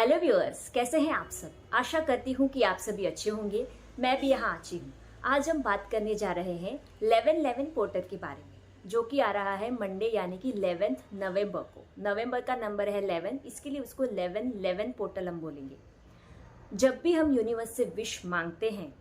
Hello viewers, कैसे हैं आप सब। आशा करती हूँ कि आप सभी अच्छे होंगे। मैं भी यहाँ अच्छी हूँ। आज हम बात करने जा रहे हैं 11/11 पोर्टल के बारे में, जो कि आ रहा है मंडे यानी कि 11 नवंबर को। नवंबर का नंबर है 11, इसके लिए उसको 11/11 पोर्टल हम बोलेंगे। जब भी हम यूनिवर्स से विश मांगते हैं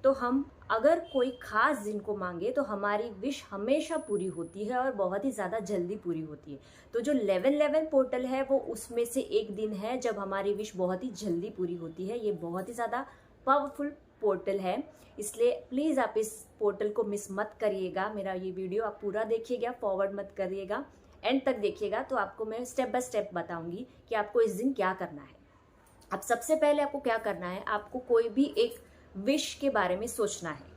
तो हम अगर कोई खास दिन को मांगे तो हमारी विश हमेशा पूरी होती है और बहुत ही ज़्यादा जल्दी पूरी होती है। तो जो 11/11 पोर्टल है वो उसमें से एक दिन है जब हमारी विश बहुत ही जल्दी पूरी होती है। ये बहुत ही ज़्यादा पावरफुल पोर्टल है, इसलिए प्लीज़ आप इस पोर्टल को मिस मत करिएगा। मेरा ये वीडियो आप पूरा देखिएगा, फॉरवर्ड मत करिएगा, एंड तक देखिएगा तो आपको मैं स्टेप बाय स्टेप बताऊंगी कि आपको इस दिन क्या करना है। अब सबसे पहले आपको क्या करना है, आपको कोई भी एक विश के बारे में सोचना है।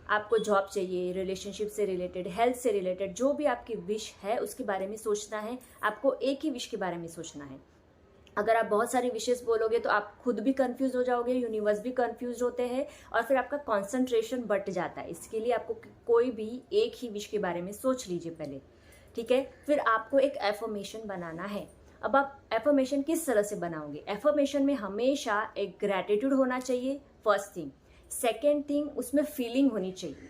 आपको जॉब चाहिए, रिलेशनशिप से रिलेटेड, हेल्थ से रिलेटेड, जो भी आपकी विश है उसके बारे में सोचना है। आपको एक ही विश के बारे में सोचना है। अगर आप बहुत सारी विशेस बोलोगे तो आप खुद भी कंफ्यूज हो जाओगे, यूनिवर्स भी कंफ्यूज होते हैं और फिर आपका कंसंट्रेशन बढ़ जाता है। इसके लिए आपको कोई भी एक ही विश के बारे में सोच लीजिए पहले, ठीक है। फिर आपको एक एफर्मेशन बनाना है। अब आप एफर्मेशन किस तरह से बनाओगे? एफर्मेशन में हमेशा एक ग्रैटिट्यूड होना चाहिए, फर्स्ट थिंग। सेकेंड थिंग, उसमें फीलिंग होनी चाहिए,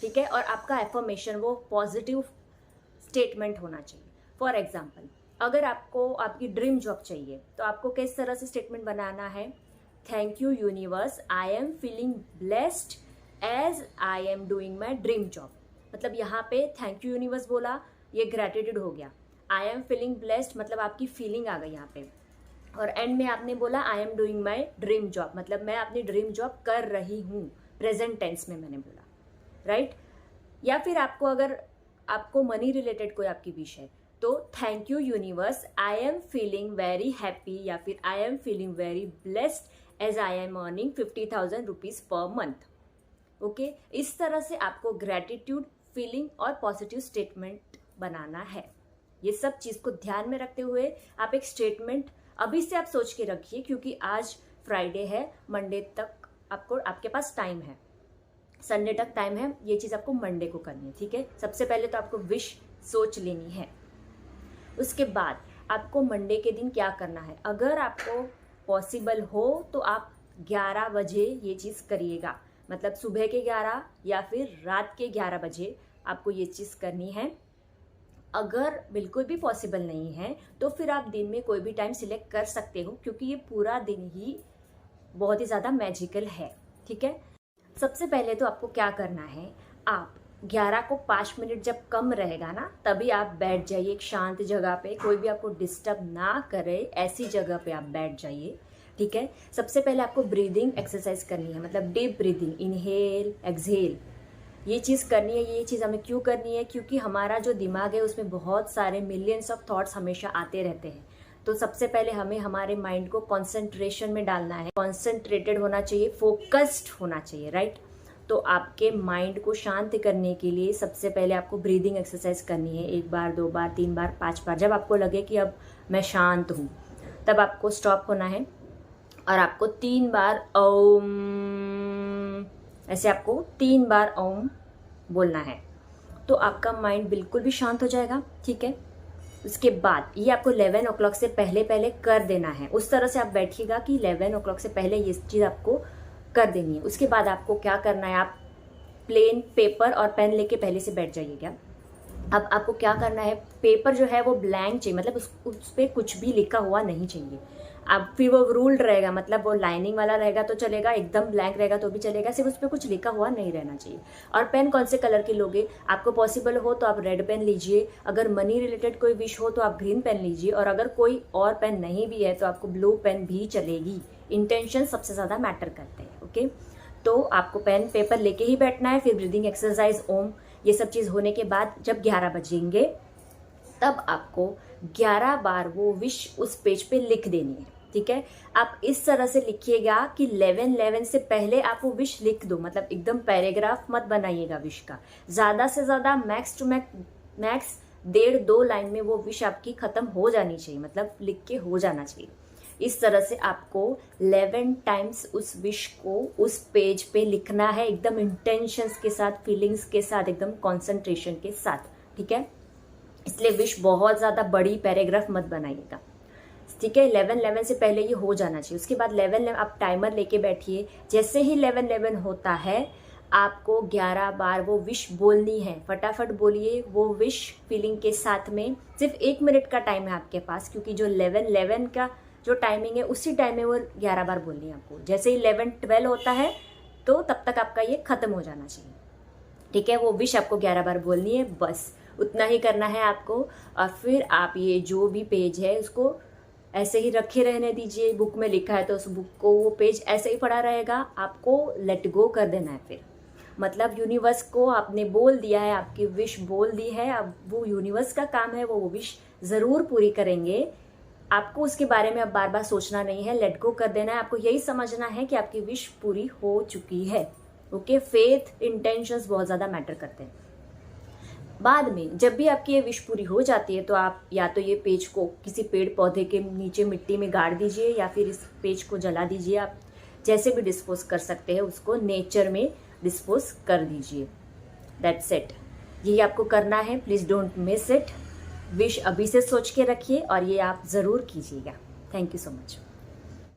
ठीक है। और आपका एफर्मेशन वो पॉजिटिव स्टेटमेंट होना चाहिए। फॉर एग्जाम्पल, अगर आपको आपकी ड्रीम जॉब चाहिए तो आपको किस तरह से स्टेटमेंट बनाना है? Thank you universe, I am feeling blessed as I am doing my dream job. मतलब यहाँ पे थैंक यू यूनिवर्स बोला, ये ग्रैटिट्यूड हो गया। आई एम फीलिंग ब्लेस्ड मतलब आपकी फीलिंग आ गई यहाँ पे। और एंड में आपने बोला आई am doing my dream job, मतलब मैं अपनी ड्रीम जॉब कर रही हूँ, प्रेजेंट टेंस में मैंने बोला, राइट। या फिर आपको अगर आपको मनी रिलेटेड कोई आपकी विश है तो thank you universe, I am feeling very happy, या फिर I am feeling very blessed as I am earning 50,000 rupees per month. Okay, इस तरह से आपको ग्रैटिट्यूड, फीलिंग और पॉजिटिव स्टेटमेंट बनाना है। ये सब चीज को ध्यान में रखते हुए आप एक स्टेटमेंट अभी से आप सोच के रखिए, क्योंकि आज फ्राइडे है, मंडे तक आपको आपके पास टाइम है, संडे तक टाइम है। ये चीज आपको मंडे को करनी है, ठीक है। सबसे पहले तो आपको विश सोच लेनी है। उसके बाद आपको मंडे के दिन क्या करना है? अगर आपको पॉसिबल हो तो आप 11 बजे ये चीज करिएगा, मतलब सुबह के 11 या फिर रात के 11 बजे आपको ये चीज करनी है। अगर बिल्कुल भी पॉसिबल नहीं है तो फिर आप दिन में कोई भी टाइम सिलेक्ट कर सकते हो, क्योंकि ये पूरा दिन ही बहुत ही ज़्यादा मैजिकल है, ठीक है। सबसे पहले तो आपको क्या करना है, आप 11 को 5 मिनट जब कम रहेगा ना, तभी आप बैठ जाइए एक शांत जगह पे, कोई भी आपको डिस्टर्ब ना करे ऐसी जगह पे आप बैठ जाइए, ठीक है। सबसे पहले आपको ब्रीदिंग एक्सरसाइज करनी है, मतलब डीप ब्रीदिंग, इनहेल एक्सहेल, ये चीज़ करनी है। ये चीज़ हमें क्यों करनी है? क्योंकि हमारा जो दिमाग है उसमें बहुत सारे मिलियंस ऑफ थॉट्स हमेशा आते रहते हैं। तो सबसे पहले हमें हमारे माइंड को कंसंट्रेशन में डालना है, कंसंट्रेटेड होना चाहिए, फोकस्ड होना चाहिए, राइट। तो आपके माइंड को शांत करने के लिए सबसे पहले आपको ब्रीदिंग एक्सरसाइज करनी है, 1 बार 2 बार 3 बार 5 बार। जब आपको लगे कि अब मैं शांत हूँ तब आपको स्टॉप होना है और आपको 3 बार ओम, ऐसे आपको 3 बार ओम बोलना है, तो आपका माइंड बिल्कुल भी शांत हो जाएगा, ठीक है। उसके बाद ये आपको 11 o'clock से पहले पहले कर देना है। उस तरह से आप बैठिएगा कि 11 o'clock से पहले ये चीज़ आपको कर देनी है। उसके बाद आपको क्या करना है, आप प्लेन पेपर और पेन लेके पहले से बैठ जाइएगा। अब आपको क्या करना है, पेपर जो है वो ब्लैंक चाहिए, मतलब उस पर कुछ भी लिखा हुआ नहीं चाहिए। अब फिर वो रूल्ड रहेगा, मतलब वो लाइनिंग वाला रहेगा तो चलेगा, एकदम ब्लैंक रहेगा तो भी चलेगा, सिर्फ उस पर कुछ लिखा हुआ नहीं रहना चाहिए। और पेन कौन से कलर की लोगे? आपको पॉसिबल हो तो आप रेड पेन लीजिए, अगर मनी रिलेटेड कोई विश हो तो आप ग्रीन पेन लीजिए, और अगर कोई और पेन नहीं भी है तो आपको ब्लू पेन भी चलेगी। इंटेंशन सबसे ज़्यादा मैटर करते हैं, ओके। तो आपको पेन पेपर लेके ही बैठना है। फिर ब्रीदिंग एक्सरसाइज, ओम, ये सब चीज़ होने के बाद जब 11 बजेंगे तब आपको 11 बार वो विश उस पेज पे लिख देनी है, ठीक है। आप इस तरह से लिखिएगा कि 11/11 से पहले आप वो विश लिख दो, मतलब एकदम पैराग्राफ मत बनाइएगा विश का। ज़्यादा से ज़्यादा मैक्स टू मैक्स 1.5-2 लाइन में वो विश आपकी खत्म हो जानी चाहिए, मतलब लिख के हो जाना चाहिए। इस तरह से आपको 11 टाइम्स उस विश को उस पेज पे लिखना है, एकदम इंटेंशंस के साथ, फीलिंग्स के साथ, एकदम कॉन्सेंट्रेशन के साथ, ठीक है। इसलिए विश बहुत ज़्यादा बड़ी पैराग्राफ मत बनाइएगा। ठीक है। 11:11 से पहले ये हो जाना चाहिए। उसके बाद 11:11 आप टाइमर लेके बैठिए। जैसे ही 11:11 होता है आपको 11 बार वो विश बोलनी है। फटाफट बोलिए वो विश फीलिंग के साथ में। सिर्फ 1 मिनट का टाइम है आपके पास, क्योंकि जो 11:11 का जो टाइमिंग है उसी टाइम में वो 11 बार बोलनी है आपको। जैसे ही 11:12 होता है तो तब तक आपका ये खत्म हो जाना चाहिए। ठीक है, वो विश आपको 11 बार बोलनी है, बस उतना ही करना है आपको। और फिर आप ये जो भी पेज है उसको ऐसे ही रखे रहने दीजिए। बुक में लिखा है तो उस बुक को, वो पेज ऐसे ही पड़ा रहेगा। आपको लेट गो कर देना है फिर। मतलब यूनिवर्स को आपने बोल दिया है, आपकी विश बोल दी है, अब वो यूनिवर्स का काम है, वो विश ज़रूर पूरी करेंगे। आपको उसके बारे में अब बार बार सोचना नहीं है, लेट गो कर देना है। आपको यही समझना है कि आपकी विश पूरी हो चुकी है। ओके, फेथ, इंटेंशंस बहुत ज़्यादा मैटर करते हैं। बाद में जब भी आपकी ये विश पूरी हो जाती है तो आप या तो ये पेज को किसी पेड़ पौधे के नीचे मिट्टी में गाड़ दीजिए, या फिर इस पेज को जला दीजिए। आप जैसे भी डिस्पोज कर सकते हैं उसको नेचर में डिस्पोज कर दीजिए। दैट्स इट, यही आपको करना है। Please don't miss it. Wish अभी से सोच के रखिए और ये आप ज़रूर कीजिएगा। Thank you so much.